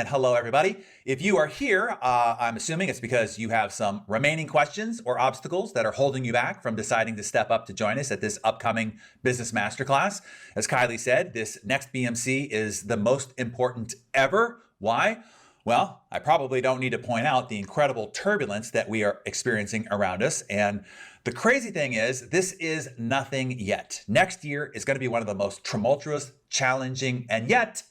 And hello, everybody. If you are here, I'm assuming it's because you have some remaining questions or obstacles that are holding you back from deciding to step up to join us at this upcoming business masterclass. As Kylie said, this next BMC is the most important ever. Why? Well, I probably don't need to point out the incredible turbulence that we are experiencing around us. And the crazy thing is, this is nothing yet. Next year is going to be one of the most tumultuous, challenging, and yet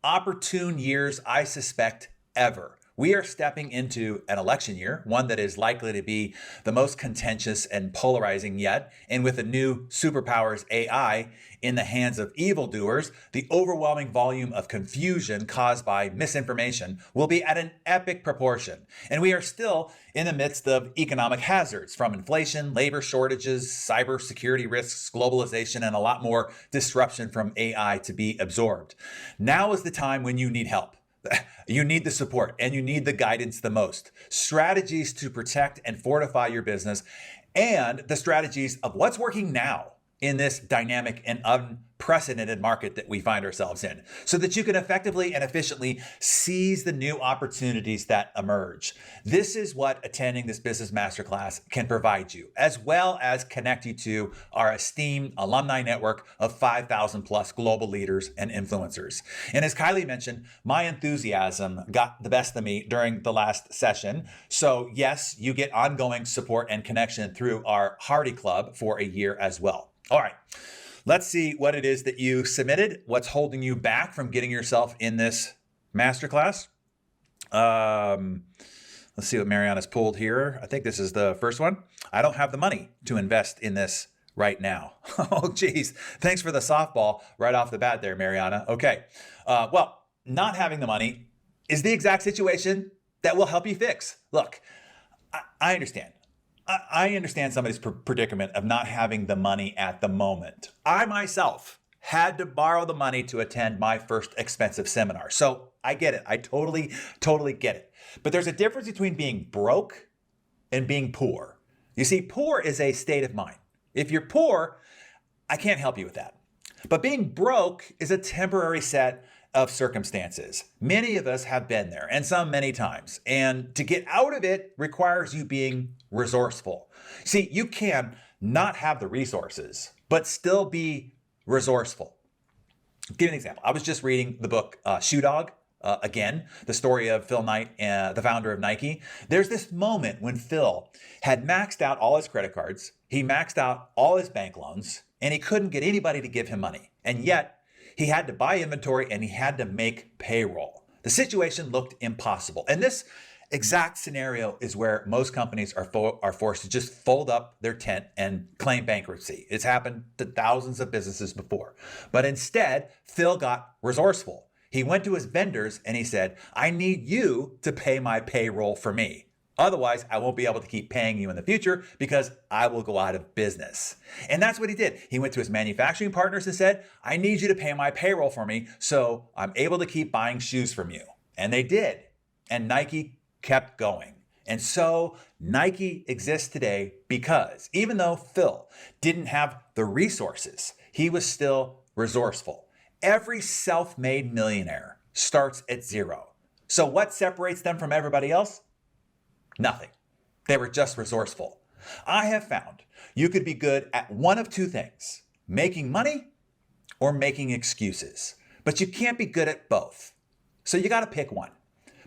opportune years, I suspect, ever. We are stepping into an election year, one that is likely to be the most contentious and polarizing yet. And with the new superpowers AI in the hands of evildoers, the overwhelming volume of confusion caused by misinformation will be at an epic proportion. And we are still in the midst of economic hazards from inflation, labor shortages, cybersecurity risks, globalization, and a lot more disruption from AI to be absorbed. Now is the time when you need help. You need the support and you need the guidance the most. Strategies to protect and fortify your business, and the strategies of what's working now in this dynamic and unprecedented market that we find ourselves in, so that you can effectively and efficiently seize the new opportunities that emerge. This is what attending this business masterclass can provide you, as well as connect you to our esteemed alumni network of 5,000 plus global leaders and influencers. And as Kylie mentioned, my enthusiasm got the best of me during the last session. So yes, you get ongoing support and connection through our Hardy Club for a year as well. All right, let's see what it is that you submitted. What's holding you back from getting yourself in this masterclass? Let's see what Mariana's pulled here. I think this is the first one. I don't have the money to invest in this right now. Oh, geez. Thanks for the softball right off the bat there, Mariana. Okay. Well, not having the money is the exact situation that will help you fix. Look, I understand. I understand somebody's predicament of not having the money at the moment. I myself had to borrow the money to attend my first expensive seminar. So I get it. I totally get it. But there's a difference between being broke and being poor. You see, poor is a state of mind. If you're poor, I can't help you with that. But being broke is a temporary set of circumstances. Many of us have been there, and some many times. And to get out of it requires you being resourceful. See, you can not have the resources, but still be resourceful. I'll give you an example. I was just reading the book Shoe Dog. Again, the story of Phil Knight, the founder of Nike. There's this moment when Phil had maxed out all his credit cards, he maxed out all his bank loans, and he couldn't get anybody to give him money. And yet, he had to buy inventory and he had to make payroll. The situation looked impossible. And this exact scenario is where most companies are forced to just fold up their tent and claim bankruptcy. It's happened to thousands of businesses before. But instead, Phil got resourceful. He went to his vendors and he said, I need you to pay my payroll for me. Otherwise, I won't be able to keep paying you in the future because I will go out of business. And that's what he did. He went to his manufacturing partners and said, I need you to pay my payroll for me so I'm able to keep buying shoes from you. And they did. And Nike kept going. And so Nike exists today because even though Phil didn't have the resources, he was still resourceful. Every self-made millionaire starts at zero. So what separates them from everybody else? Nothing. They were just resourceful. I have found you could be good at one of two things, making money or making excuses, but you can't be good at both. So you got to pick one.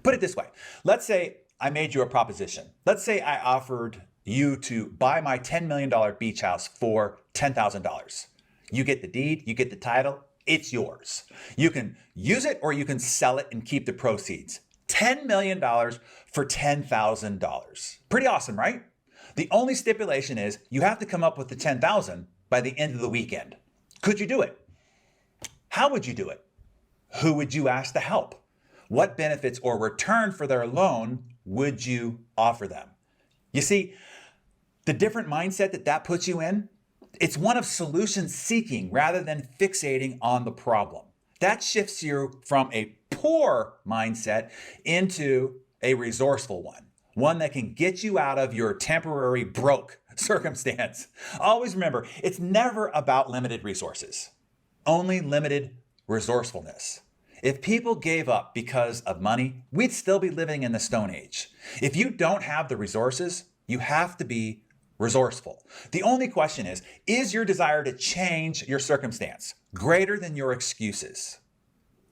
Put it this way. Let's say I made you a proposition. Let's say I offered you to buy my $10 million beach house for $10,000. You get the deed, you get the title, it's yours. You can use it or you can sell it and keep the proceeds. $10 million for $10,000. Pretty awesome, right? The only stipulation is you have to come up with the $10,000 by the end of the weekend. Could you do it? How would you do it? Who would you ask to help? What benefits or return for their loan would you offer them? You see, the different mindset that puts you in, it's one of solution seeking rather than fixating on the problem. That shifts you from a poor mindset into a resourceful one that can get you out of your temporary broke circumstance. Always remember, it's never about limited resources, only limited resourcefulness. If people gave up because of money, we'd still be living in the Stone Age. If you don't have the resources, you have to be resourceful. The only question is your desire to change your circumstance greater than your excuses?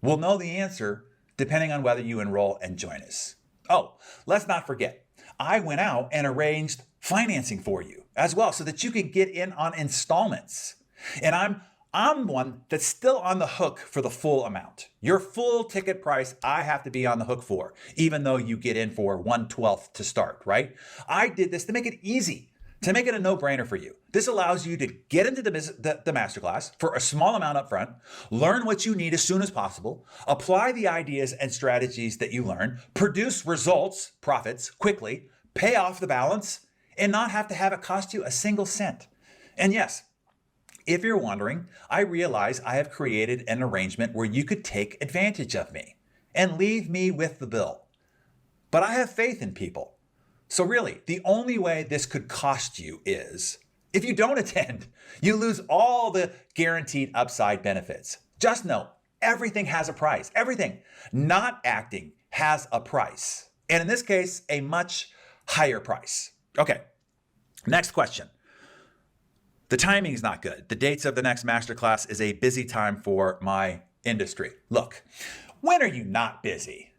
We'll know the answer depending on whether you enroll and join us. Oh, let's not forget, I went out and arranged financing for you as well so that you could get in on installments. And I'm one that's still on the hook for the full amount. Your full ticket price, I have to be on the hook for, even though you get in for 1/12 to start, right? I did this to make it easy, to make it a no-brainer for you. This allows you to get into the masterclass for a small amount up front, learn what you need as soon as possible, apply the ideas and strategies that you learn, produce results, profits, quickly, pay off the balance, and not have to have it cost you a single cent. And yes, if you're wondering, I realize I have created an arrangement where you could take advantage of me and leave me with the bill. But I have faith in people. So really, the only way this could cost you is if you don't attend. You lose all the guaranteed upside benefits. Just know, everything has a price. Everything. Not acting has a price. And in this case, a much higher price. Okay, next question. The timing is not good. The dates of the next masterclass is a busy time for my industry. Look, when are you not busy?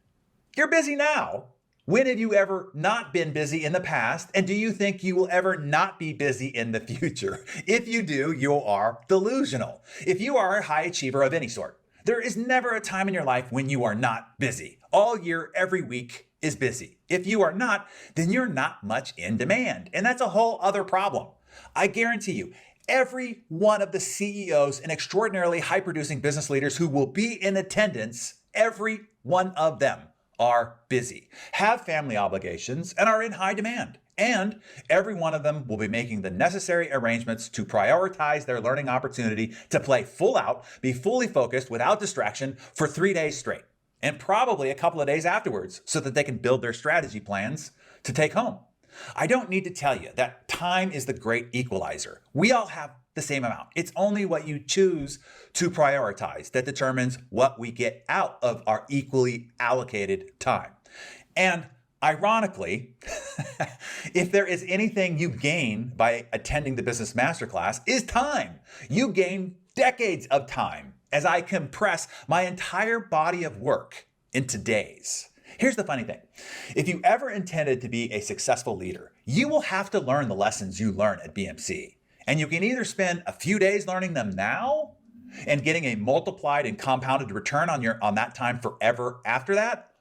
You're busy now. When have you ever not been busy in the past? And do you think you will ever not be busy in the future? If you do, you are delusional. If you are a high achiever of any sort, there is never a time in your life when you are not busy. All year, every week is busy. If you are not, then you're not much in demand. And that's a whole other problem. I guarantee you, every one of the CEOs and extraordinarily high-producing business leaders who will be in attendance, every one of them are busy, have family obligations, and are in high demand. And every one of them will be making the necessary arrangements to prioritize their learning opportunity to play full out, be fully focused without distraction for 3 days straight, and probably a couple of days afterwards so that they can build their strategy plans to take home. I don't need to tell you that time is the great equalizer. We all have the same amount. It's only what you choose to prioritize that determines what we get out of our equally allocated time. And ironically, if there is anything you gain by attending the Business Masterclass, is time. You gain decades of time as I compress my entire body of work into days. Here's the funny thing. If you ever intended to be a successful leader, you will have to learn the lessons you learn at BMC. And you can either spend a few days learning them now and getting a multiplied and compounded return on that time forever after that,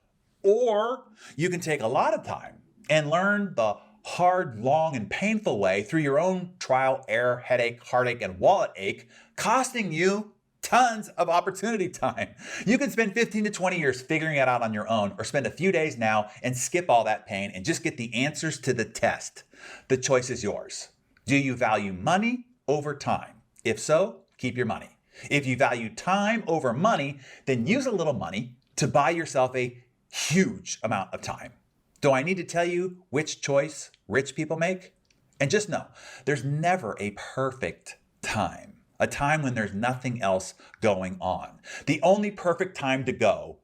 or you can take a lot of time and learn the hard, long, and painful way through your own trial, error, headache, heartache, and wallet ache, costing you tons of opportunity time. You can spend 15 to 20 years figuring it out on your own, or spend a few days now and skip all that pain and just get the answers to the test. The choice is yours. Do you value money over time? If so, keep your money. If you value time over money, then use a little money to buy yourself a huge amount of time. Do I need to tell you which choice rich people make? And just know, there's never a perfect time. A time when there's nothing else going on. The only perfect time to go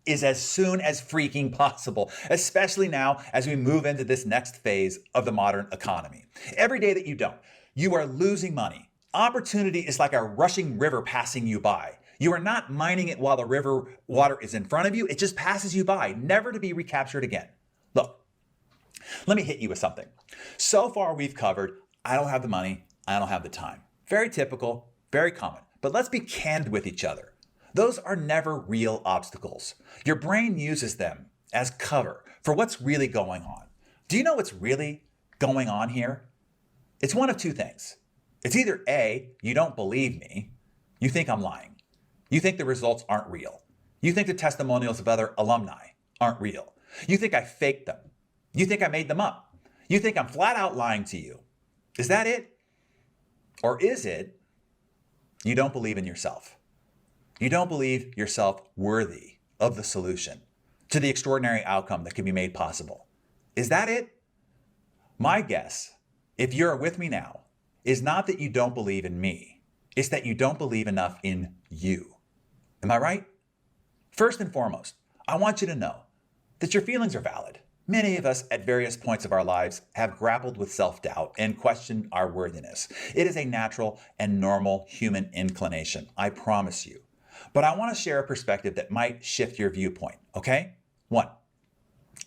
is as soon as freaking possible, especially now as we move into this next phase of the modern economy. Every day that you don't, you are losing money. Opportunity is like a rushing river passing you by. You are not mining it while the river water is in front of you. It just passes you by, never to be recaptured again. Look, let me hit you with something. So far we've covered, I don't have the money, I don't have the time. Very typical, very common. But let's be candid with each other. Those are never real obstacles. Your brain uses them as cover for what's really going on. Do you know what's really going on here? It's one of two things. It's either A, you don't believe me, you think I'm lying. You think the results aren't real. You think the testimonials of other alumni aren't real. You think I faked them. You think I made them up. You think I'm flat out lying to you. Is that it? Or is it you don't believe in yourself? You don't believe yourself worthy of the solution to the extraordinary outcome that can be made possible. Is that it? My guess, if you're with me now, is not that you don't believe in me. It's that you don't believe enough in you. Am I right? First and foremost, I want you to know that your feelings are valid. Many of us at various points of our lives have grappled with self-doubt and questioned our worthiness. It is a natural and normal human inclination, I promise you. But I want to share a perspective that might shift your viewpoint, okay? 1,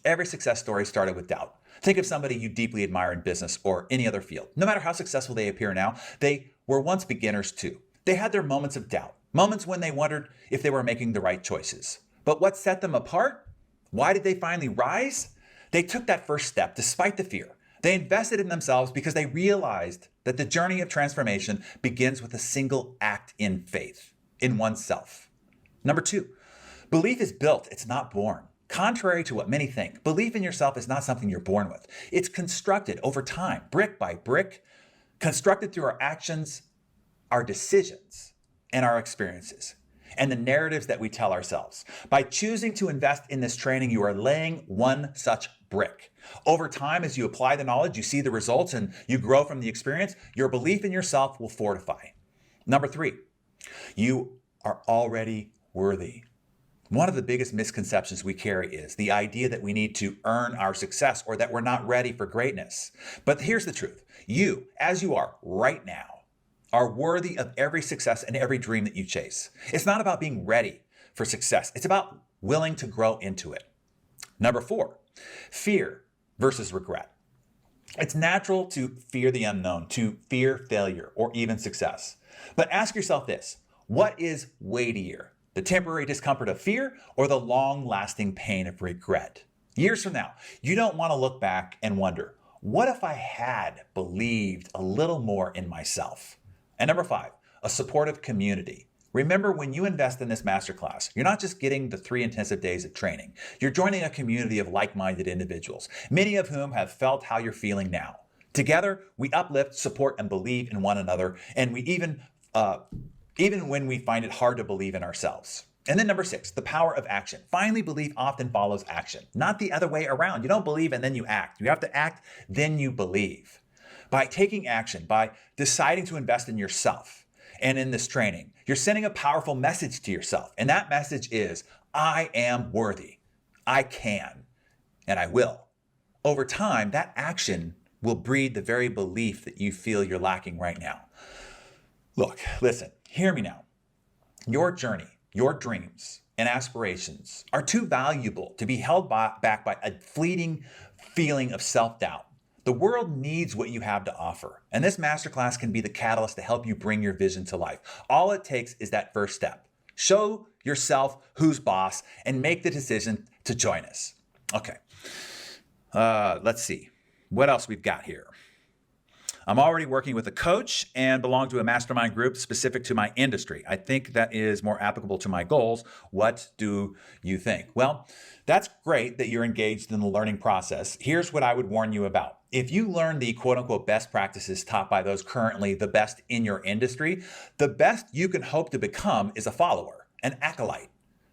every success story started with doubt. Think of somebody you deeply admire in business or any other field. No matter how successful they appear now, they were once beginners too. They had their moments of doubt, moments when they wondered if they were making the right choices. But what set them apart? Why did they finally rise? They took that first step despite the fear. They invested in themselves because they realized that the journey of transformation begins with a single act in faith, in oneself. Number 2, belief is built, it's not born. Contrary to what many think, belief in yourself is not something you're born with. It's constructed over time, brick by brick, constructed through our actions, our decisions, and our experiences, and the narratives that we tell ourselves. By choosing to invest in this training, you are laying one such brick. Over time, as you apply the knowledge, you see the results, and you grow from the experience, your belief in yourself will fortify. Number 3, you are already worthy. One of the biggest misconceptions we carry is the idea that we need to earn our success or that we're not ready for greatness. But here's the truth. You, as you are right now, are worthy of every success and every dream that you chase. It's not about being ready for success. It's about willing to grow into it. Number 4, fear versus regret. It's natural to fear the unknown, to fear failure or even success. But ask yourself this, what is weightier? The temporary discomfort of fear or the long-lasting pain of regret? Years from now, you don't want to look back and wonder, what if I had believed a little more in myself? And number 5, a supportive community. Remember, when you invest in this masterclass, you're not just getting the 3 intensive days of training. You're joining a community of like-minded individuals, many of whom have felt how you're feeling now. Together, we uplift, support, and believe in one another, and we even when we find it hard to believe in ourselves. And then number 6, the power of action. Finally, belief often follows action, not the other way around. You don't believe and then you act. You have to act, then you believe. By taking action, by deciding to invest in yourself and in this training, you're sending a powerful message to yourself. And that message is, I am worthy. I can, and I will. Over time, that action will breed the very belief that you feel you're lacking right now. Look, listen, hear me now. Your journey, your dreams, and aspirations are too valuable to be held back by a fleeting feeling of self-doubt. The world needs what you have to offer, and this masterclass can be the catalyst to help you bring your vision to life. All it takes is that first step. Show yourself who's boss and make the decision to join us. Okay, let's see what else we've got here. I'm already working with a coach and belong to a mastermind group specific to my industry. I think that is more applicable to my goals. What do you think? Well, that's great that you're engaged in the learning process. Here's what I would warn you about. If you learn the quote unquote best practices taught by those currently the best in your industry, the best you can hope to become is a follower, an acolyte.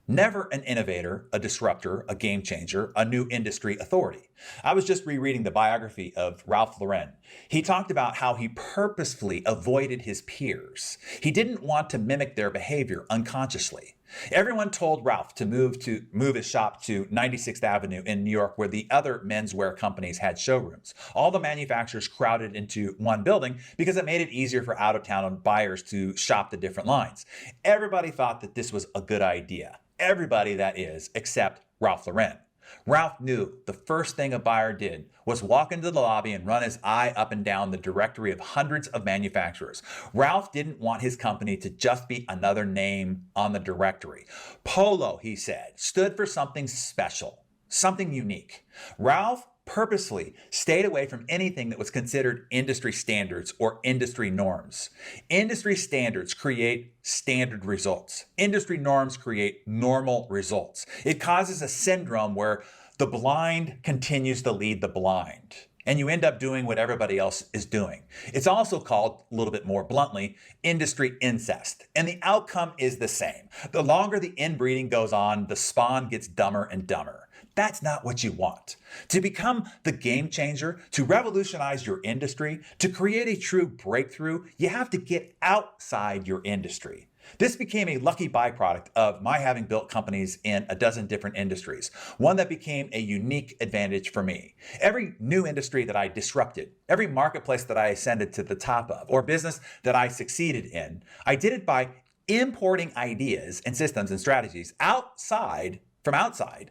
Never an innovator, a disruptor, a game changer, a new industry authority. I was just rereading the biography of Ralph Lauren. He talked about how he purposefully avoided his peers. He didn't want to mimic their behavior unconsciously. Everyone told Ralph to move his shop to 96th Avenue in New York, where the other menswear companies had showrooms. All the manufacturers crowded into one building because it made it easier for out-of-town buyers to shop the different lines. Everybody thought that this was a good idea. Everybody, that is, except Ralph Lauren. Ralph knew the first thing a buyer did was walk into the lobby and run his eye up and down the directory of hundreds of manufacturers. Ralph didn't want his company to just be another name on the directory. Polo, he said, stood for something special, something unique. Ralph purposely stayed away from anything that was considered industry standards or industry norms. Industry standards create standard results. Industry norms create normal results. It causes a syndrome where the blind continues to lead the blind, and you end up doing what everybody else is doing. It's also called, a little bit more bluntly, industry incest, and the outcome is the same. The longer the inbreeding goes on, the spawn gets dumber and dumber. That's not what you want. To become the game changer, to revolutionize your industry, to create a true breakthrough, you have to get outside your industry. This became a lucky byproduct of my having built companies in a dozen different industries, one that became a unique advantage for me. Every new industry that I disrupted, every marketplace that I ascended to the top of, or business that I succeeded in, I did it by importing ideas and systems and strategies from outside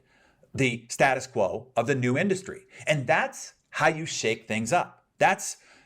the status quo of the new industry. And that's how you shake things up.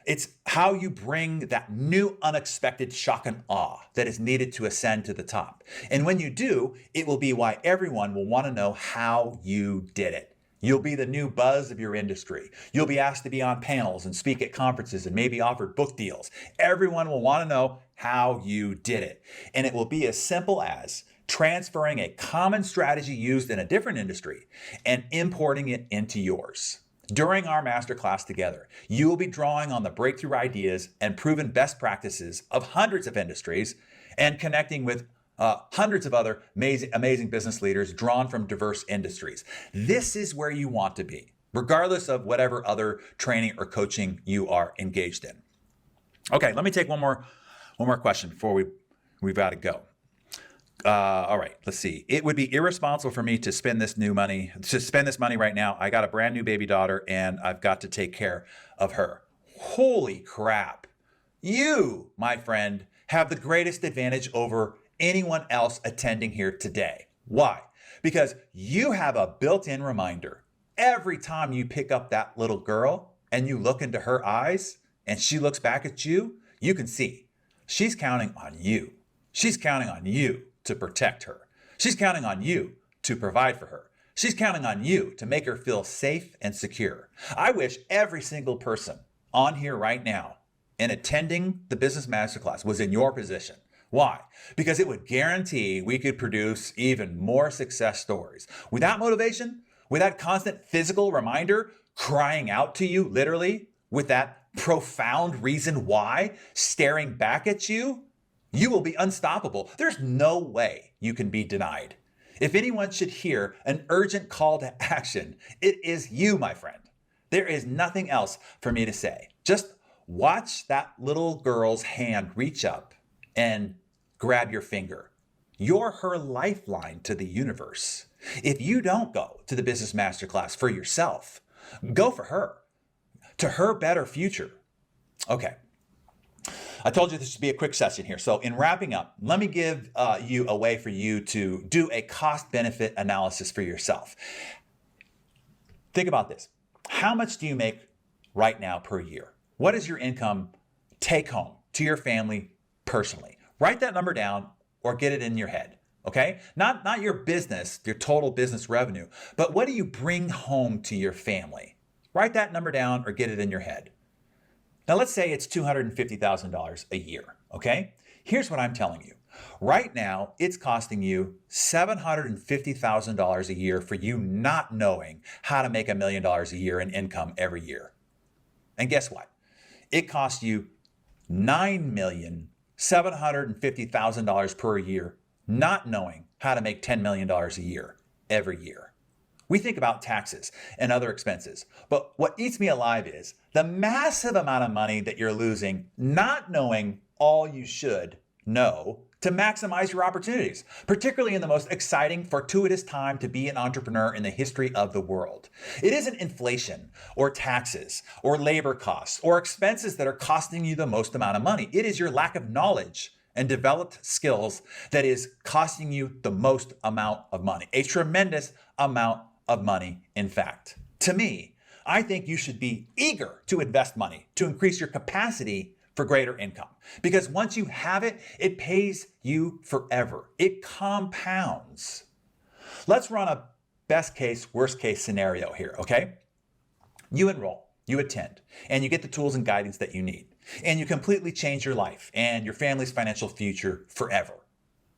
It's how you bring that new unexpected shock and awe that is needed to ascend to the top. And when you do, it will be why everyone will want to know how you did it. You'll be the new buzz of your industry. You'll be asked to be on panels and speak at conferences and maybe offered book deals. Everyone will want to know how you did it. And it will be as simple as transferring a common strategy used in a different industry and importing it into yours. During our masterclass together, you will be drawing on the breakthrough ideas and proven best practices of hundreds of industries and connecting with hundreds of other amazing business leaders drawn from diverse industries. This is where you want to be, regardless of whatever other training or coaching you are engaged in. Okay, let me take one more question before we've got to go. All right, let's see. It would be irresponsible for me to spend this money right now. I got a brand new baby daughter and I've got to take care of her. Holy crap. You, my friend, have the greatest advantage over anyone else attending here today. Why? Because you have a built-in reminder. Every time you pick up that little girl and you look into her eyes and she looks back at you, you can see she's counting on you. She's counting on you to protect her. She's counting on you to provide for her. She's counting on you to make her feel safe and secure. I wish every single person on here right now and attending the Business Masterclass was in your position. Why? Because it would guarantee we could produce even more success stories. Without motivation, with that constant physical reminder crying out to you, literally, with that profound reason why staring back at you, you will be unstoppable. There's no way you can be denied. If anyone should hear an urgent call to action, it is you, my friend. There is nothing else for me to say. Just watch that little girl's hand reach up and grab your finger. You're her lifeline to the universe. If you don't go to the Business Masterclass for yourself, go for her, to her better future. Okay. I told you this would be a quick session here. So in wrapping up, let me give you a way for you to do a cost-benefit analysis for yourself. Think about this. How much do you make right now per year? What is your income take home to your family personally? Write that number down or get it in your head, okay? Not your business, your total business revenue, but what do you bring home to your family? Write that number down or get it in your head. Now, let's say it's $250,000 a year, okay? Here's what I'm telling you. Right now, it's costing you $750,000 a year for you not knowing how to make $1 million a year in income every year. And guess what? It costs you $9,750,000 per year not knowing how to make $10 million a year every year. We think about taxes and other expenses, but what eats me alive is the massive amount of money that you're losing not knowing all you should know to maximize your opportunities, particularly in the most exciting, fortuitous time to be an entrepreneur in the history of the world. It isn't inflation or taxes or labor costs or expenses that are costing you the most amount of money. It is your lack of knowledge and developed skills that is costing you the most amount of money, a tremendous amount of money, in fact. To me, I think you should be eager to invest money to increase your capacity for greater income. Because once you have it, it pays you forever. It compounds. Let's run a best case, worst case scenario here, okay? You enroll, you attend, and you get the tools and guidance that you need. And you completely change your life and your family's financial future forever.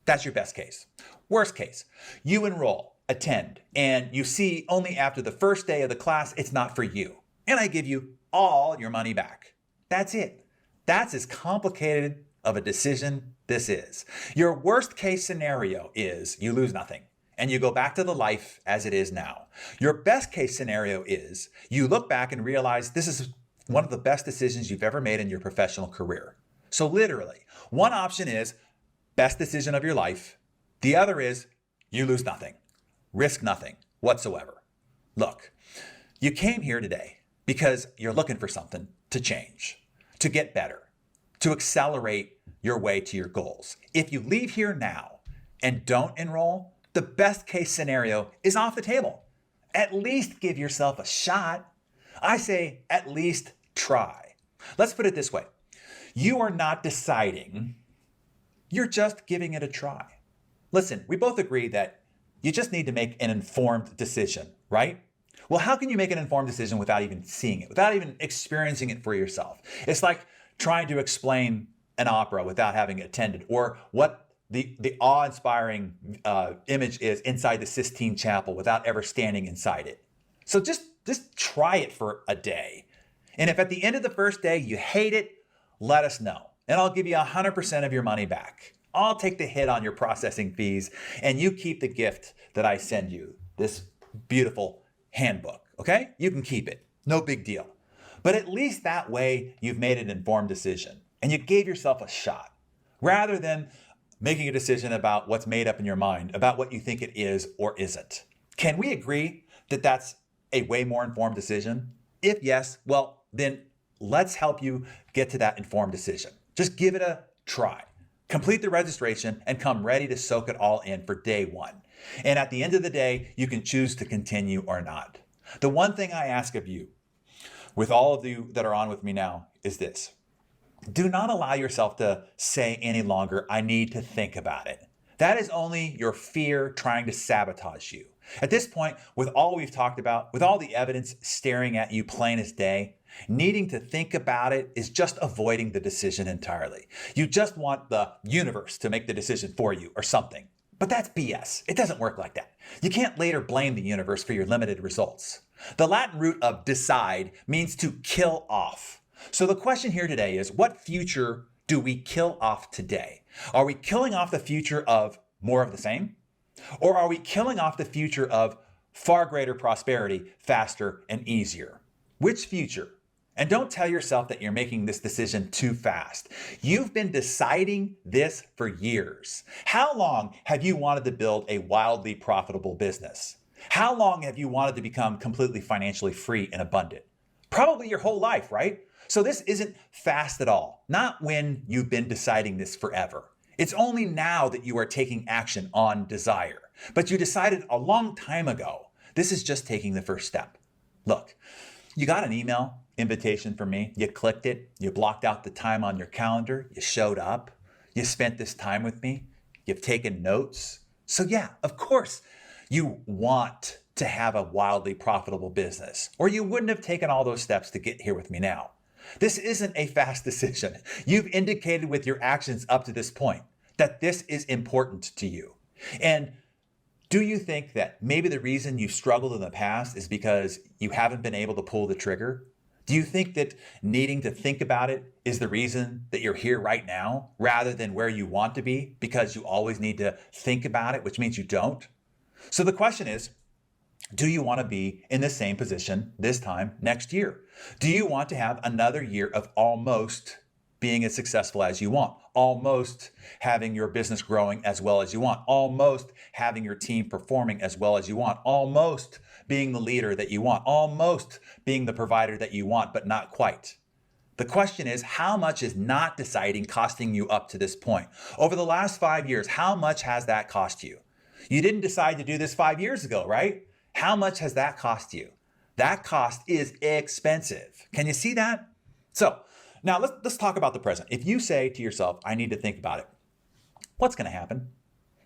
That's your best case. Worst case, you enroll, attend, and you see only after the first day of the class it's not for you. And I give you all your money back. That's it. That's as complicated of a decision this is. Your worst case scenario is you lose nothing and you go back to the life as it is now. Your best case scenario is you look back and realize this is one of the best decisions you've ever made in your professional career. So literally, one option is best decision of your life. The other is you lose nothing, risk nothing whatsoever. Look, you came here today because you're looking for something to change, to get better, to accelerate your way to your goals. If you leave here now and don't enroll, the best case scenario is off the table. At least give yourself a shot. I say at least try. Let's put it this way. You are not deciding, you're just giving it a try. Listen, we both agree that you just need to make an informed decision, right? Well, how can you make an informed decision without even seeing it, without even experiencing it for yourself? It's like trying to explain an opera without having attended, or what the awe-inspiring image is inside the Sistine Chapel without ever standing inside it. So just try it for a day. And if at the end of the first day you hate it, let us know. And I'll give you 100% of your money back. I'll take the hit on your processing fees, and you keep the gift that I send you, this beautiful handbook, okay? You can keep it. No big deal. But at least that way you've made an informed decision and you gave yourself a shot, rather than making a decision about what's made up in your mind, about what you think it is or isn't. Can we agree that that's a way more informed decision? If yes, well, then let's help you get to that informed decision. Just give it a try. Complete the registration and come ready to soak it all in for day one. And at the end of the day, you can choose to continue or not. The one thing I ask of you, with all of you that are on with me now, is this. Do not allow yourself to say any longer, I need to think about it. That is only your fear trying to sabotage you. At this point, with all we've talked about, with all the evidence staring at you plain as day, needing to think about it is just avoiding the decision entirely. You just want the universe to make the decision for you or something. But that's BS. It doesn't work like that. You can't later blame the universe for your limited results. The Latin root of decide means to kill off. So the question here today is, what future do we kill off today? Are we killing off the future of more of the same? Or are we killing off the future of far greater prosperity, faster and easier? Which future? And don't tell yourself that you're making this decision too fast. You've been deciding this for years. How long have you wanted to build a wildly profitable business? How long have you wanted to become completely financially free and abundant? Probably your whole life, right? So this isn't fast at all. Not when you've been deciding this forever. It's only now that you are taking action on desire. But you decided a long time ago. This is just taking the first step. Look, you got an email invitation from me. You clicked it. You blocked out the time on your calendar. You showed up. You spent this time with me. You've taken notes. So yeah, of course, you want to have a wildly profitable business, or you wouldn't have taken all those steps to get here with me now. This isn't a fast decision. You've indicated with your actions up to this point that this is important to you. And do you think that maybe the reason you've struggled in the past is because you haven't been able to pull the trigger? Do you think that needing to think about it is the reason that you're here right now rather than where you want to be because you always need to think about it, which means you don't? So the question is, do you want to be in the same position this time next year? Do you want to have another year of almost being as successful as you want? Almost having your business growing as well as you want? Almost having your team performing as well as you want? Almost being the leader that you want? Almost being the provider that you want, but not quite? The question is, how much is not deciding costing you up to this point? Over the last 5 years, how much has that cost you? You didn't decide to do this 5 years ago, right? How much has that cost you? That cost is expensive. Can you see that? So now let's talk about the present. If you say to yourself, I need to think about it, what's going to happen?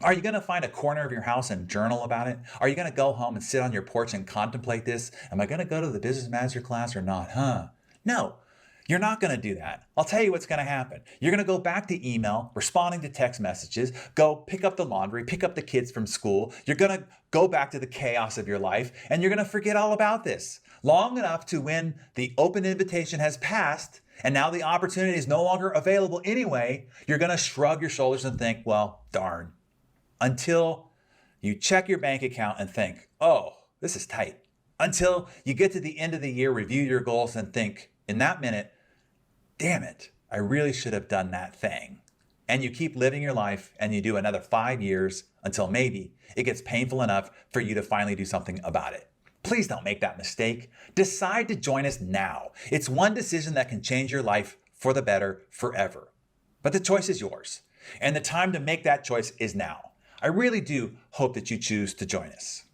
Are you going to find a corner of your house and journal about it? Are you going to go home and sit on your porch and contemplate this? Am I going to go to the business master class or not? No. You're not going to do that. I'll tell you what's going to happen. You're going to go back to email, responding to text messages, go pick up the laundry, pick up the kids from school. You're going to go back to the chaos of your life, and you're going to forget all about this long enough to when the open invitation has passed and now the opportunity is no longer available anyway, you're going to shrug your shoulders and think, well, darn. Until you check your bank account and think, oh, this is tight. Until you get to the end of the year, review your goals and think, in that minute, damn it, I really should have done that thing. and you keep living your life and you do another 5 years until maybe it gets painful enough for you to finally do something about it. Please don't make that mistake. Decide to join us now. It's one decision that can change your life for the better forever. But the choice is yours, and the time to make that choice is now. I really do hope that you choose to join us.